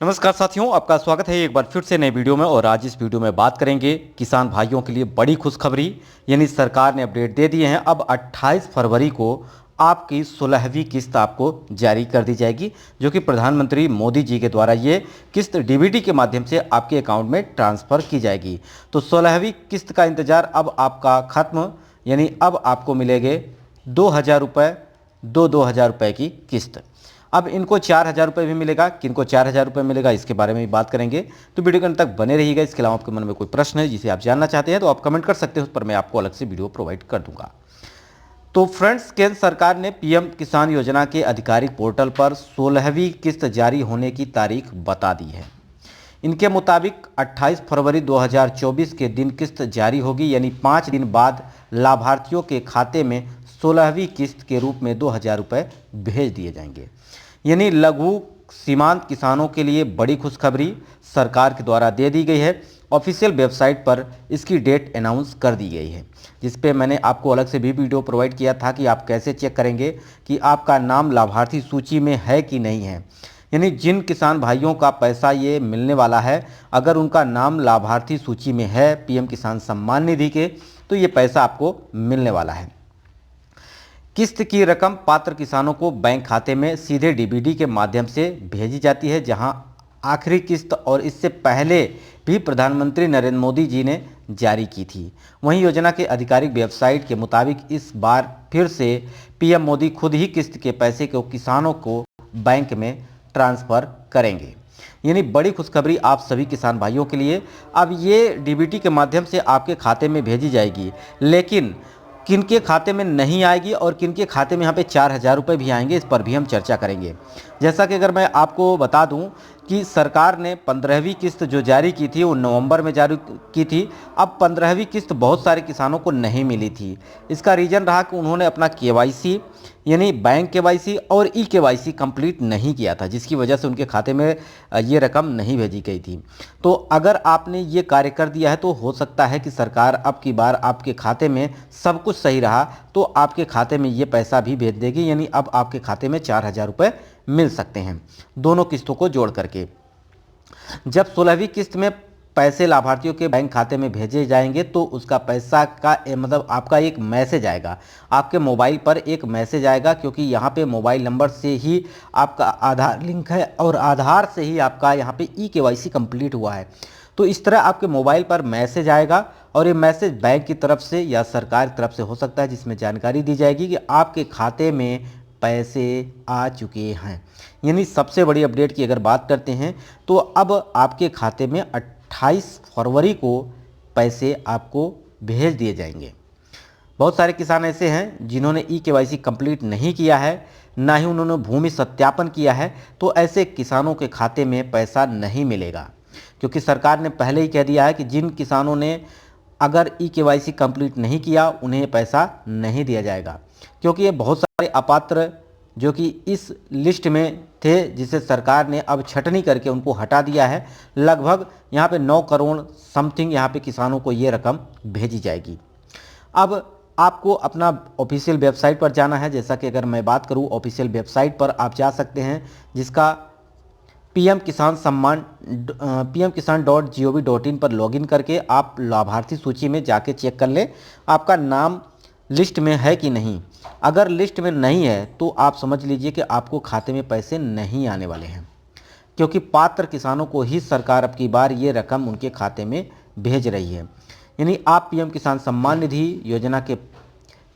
नमस्कार साथियों, आपका स्वागत है एक बार फिर से नए वीडियो में। और आज इस वीडियो में बात करेंगे किसान भाइयों के लिए बड़ी खुशखबरी, यानी सरकार ने अपडेट दे दिए हैं। अब 28 फरवरी को आपकी 16वीं किस्त आपको जारी कर दी जाएगी, जो कि प्रधानमंत्री मोदी जी के द्वारा ये किस्त डीबीटी के माध्यम से आपके अकाउंट में ट्रांसफ़र की जाएगी। तो 16वीं किस्त का इंतज़ार अब आपका खत्म, यानी अब आपको मिलेंगे 2,000 रुपये, 2,000 रुपये की किस्त। अब इनको 4,000 रुपये भी मिलेगा, किनको 4,000 रुपये मिलेगा इसके बारे में भी बात करेंगे। तो वीडियो के अंत तक बने रहिएगा। इसके अलावा आपके मन में कोई प्रश्न है जिसे आप जानना चाहते हैं तो आप कमेंट कर सकते हैं, उस पर मैं आपको अलग से वीडियो प्रोवाइड कर दूंगा। तो फ्रेंड्स, केंद्र सरकार ने पीएम किसान योजना के आधिकारिक पोर्टल पर 16वीं किस्त जारी होने की तारीख बता दी है। इनके मुताबिक 28 फरवरी 2024 के दिन किस्त जारी होगी, यानी 5 दिन बाद लाभार्थियों के खाते में 16वीं किस्त के रूप में 2,000 रुपये भेज दिए जाएंगे। यानी लघु सीमांत किसानों के लिए बड़ी खुशखबरी सरकार के द्वारा दे दी गई है। ऑफिशियल वेबसाइट पर इसकी डेट अनाउंस कर दी गई है, जिस पे मैंने आपको अलग से भी वीडियो प्रोवाइड किया था कि आप कैसे चेक करेंगे कि आपका नाम लाभार्थी सूची में है कि नहीं है। यानी जिन किसान भाइयों का पैसा ये मिलने वाला है, अगर उनका नाम लाभार्थी सूची में है पीएम किसान सम्मान निधि के, तो ये पैसा आपको मिलने वाला है। किस्त की रकम पात्र किसानों को बैंक खाते में सीधे डीबीटी के माध्यम से भेजी जाती है, जहां आखिरी किस्त और इससे पहले भी प्रधानमंत्री नरेंद्र मोदी जी ने जारी की थी। वहीं योजना के आधिकारिक वेबसाइट के मुताबिक इस बार फिर से पीएम मोदी खुद ही किस्त के पैसे को किसानों को बैंक में ट्रांसफ़र करेंगे। यानी बड़ी खुशखबरी आप सभी किसान भाइयों के लिए। अब ये डीबीटी के माध्यम से आपके खाते में भेजी जाएगी, लेकिन किनके खाते में नहीं आएगी और किनके खाते में यहाँ पे 4,000 रुपये भी आएंगे, इस पर भी हम चर्चा करेंगे। जैसा कि अगर मैं आपको बता दूं कि सरकार ने 15वीं किस्त जो जारी की थी वो नवंबर में जारी की थी। अब 15वीं किस्त बहुत सारे किसानों को नहीं मिली थी। इसका रीज़न रहा कि उन्होंने अपना केवाईसी यानी बैंक केवाईसी और ई केवाईसी कंप्लीट नहीं किया था, जिसकी वजह से उनके खाते में ये रकम नहीं भेजी गई थी। तो अगर आपने ये कार्य कर दिया है तो हो सकता है कि सरकार अब की बार आपके खाते में सब कुछ सही रहा तो आपके खाते में ये पैसा भी भेज देगी। यानी अब आपके खाते में 4,000 रुपये मिल सकते हैं दोनों किस्तों को जोड़ करके। जब 16वीं किस्त में पैसे लाभार्थियों के बैंक खाते में भेजे जाएंगे तो उसका पैसा का मतलब आपका एक मैसेज आएगा, आपके मोबाइल पर एक मैसेज आएगा, क्योंकि यहाँ पे मोबाइल नंबर से ही आपका आधार लिंक है और आधार से ही आपका यहाँ पे ई केवाईसी कंप्लीट हुआ है। तो इस तरह आपके मोबाइल पर मैसेज आएगा और ये मैसेज बैंक की तरफ से या सरकार की तरफ से हो सकता है, जिसमें जानकारी दी जाएगी कि आपके खाते में पैसे आ चुके हैं। यानी सबसे बड़ी अपडेट की अगर बात करते हैं तो अब आपके खाते में 28 फरवरी को पैसे आपको भेज दिए जाएंगे। बहुत सारे किसान ऐसे हैं जिन्होंने ई केवाईसी कंप्लीट नहीं किया है, ना ही उन्होंने भूमि सत्यापन किया है, तो ऐसे किसानों के खाते में पैसा नहीं मिलेगा, क्योंकि सरकार ने पहले ही कह दिया है कि जिन किसानों ने अगर ई केवाईसी कंप्लीट नहीं किया उन्हें पैसा नहीं दिया जाएगा। क्योंकि ये बहुत सारे अपात्र जो कि इस लिस्ट में थे, जिसे सरकार ने अब छटनी करके उनको हटा दिया है। लगभग यहाँ पे 9 करोड़ समथिंग यहाँ पे किसानों को ये रकम भेजी जाएगी। अब आपको अपना ऑफिशियल वेबसाइट पर जाना है। जैसा कि अगर मैं बात करूँ, ऑफिशियल वेबसाइट पर आप जा सकते हैं, जिसका pmkisan.gov.in पर लॉगिन करके आप लाभार्थी सूची में जाके चेक कर लें आपका नाम लिस्ट में है कि नहीं। अगर लिस्ट में नहीं है तो आप समझ लीजिए कि आपको खाते में पैसे नहीं आने वाले हैं, क्योंकि पात्र किसानों को ही सरकार अब की बार ये रकम उनके खाते में भेज रही है। यानी आप पीएम किसान सम्मान निधि योजना के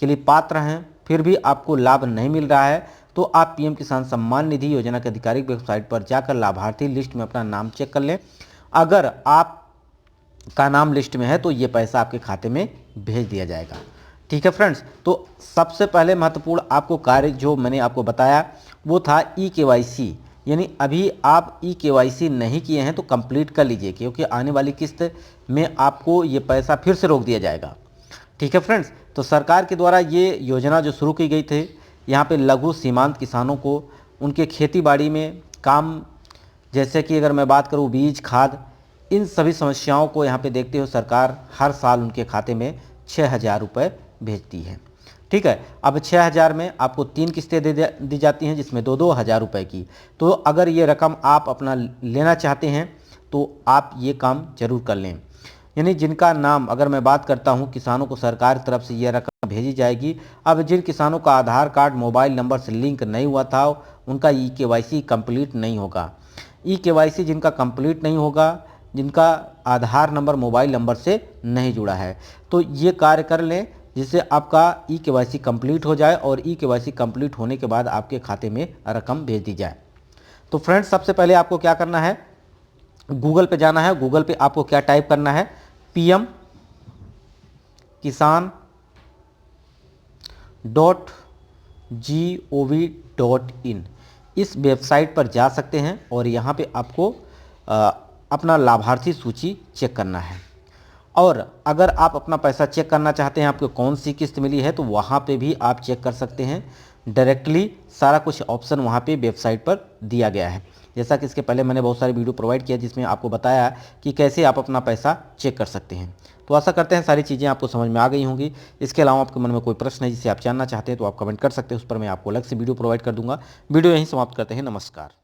लिए पात्र हैं, फिर भी आपको लाभ नहीं मिल रहा है, तो आप पीएम किसान सम्मान निधि योजना के आधिकारिक वेबसाइट पर जाकर लाभार्थी लिस्ट में अपना नाम चेक कर लें। अगर आपका नाम लिस्ट में है तो ये पैसा आपके खाते में भेज दिया जाएगा। ठीक है फ्रेंड्स, तो सबसे पहले महत्वपूर्ण आपको कार्य जो मैंने आपको बताया वो था ई केवाईसी। यानी अभी आप ई केवाईसी नहीं किए हैं तो कंप्लीट कर लीजिए, क्योंकि आने वाली किस्त में आपको ये पैसा फिर से रोक दिया जाएगा। ठीक है फ्रेंड्स, तो सरकार के द्वारा ये योजना जो शुरू की गई थी, यहाँ पे लघु सीमांत किसानों को उनके खेती बाड़ी में काम, जैसे कि अगर मैं बात करूँ बीज खाद, इन सभी समस्याओं को यहाँ पे देखते हुए सरकार हर साल उनके खाते में 6,000 रुपये भेजती है। ठीक है। अब 6,000 में आपको 3 किस्तें दी जाती हैं, जिसमें 2-2 हज़ार रुपये की। तो अगर ये रकम आप अपना लेना चाहते हैं तो आप ये काम जरूर कर लें। यानी जिनका नाम, अगर मैं बात करता हूं, किसानों को सरकार की तरफ से यह रकम भेजी जाएगी। अब जिन किसानों का आधार कार्ड मोबाइल नंबर से लिंक नहीं हुआ था, उनका ई-केवाईसी कंप्लीट नहीं होगा। ई-केवाईसी जिनका कंप्लीट नहीं होगा, जिनका आधार नंबर मोबाइल नंबर से नहीं जुड़ा है, तो ये कार्य कर लें जिससे आपका ई-केवाईसी कंप्लीट हो जाए और ई-केवाईसी कंप्लीट होने के बाद आपके खाते में रकम भेज दी जाए। तो फ्रेंड्स, सबसे पहले आपको क्या करना है, गूगल पे जाना है। गूगल पे आपको क्या टाइप करना है, PM kisan.gov.in, इस वेबसाइट पर जा सकते हैं और यहाँ पे आपको अपना लाभार्थी सूची चेक करना है। और अगर आप अपना पैसा चेक करना चाहते हैं, आपको कौन सी किस्त मिली है, तो वहाँ पे भी आप चेक कर सकते हैं। डायरेक्टली सारा कुछ ऑप्शन वहाँ पे वेबसाइट पर दिया गया है। जैसा कि इसके पहले मैंने बहुत सारे वीडियो प्रोवाइड किया जिसमें आपको बताया कि कैसे आप अपना पैसा चेक कर सकते हैं। तो आशा करते हैं सारी चीज़ें आपको समझ में आ गई होंगी। इसके अलावा आपके मन में कोई प्रश्न है जिसे आप जानना चाहते हैं तो आप कमेंट कर सकते हैं, उस पर मैं आपको अलग से वीडियो प्रोवाइड कर दूंगा। वीडियो यहीं समाप्त करते हैं। नमस्कार।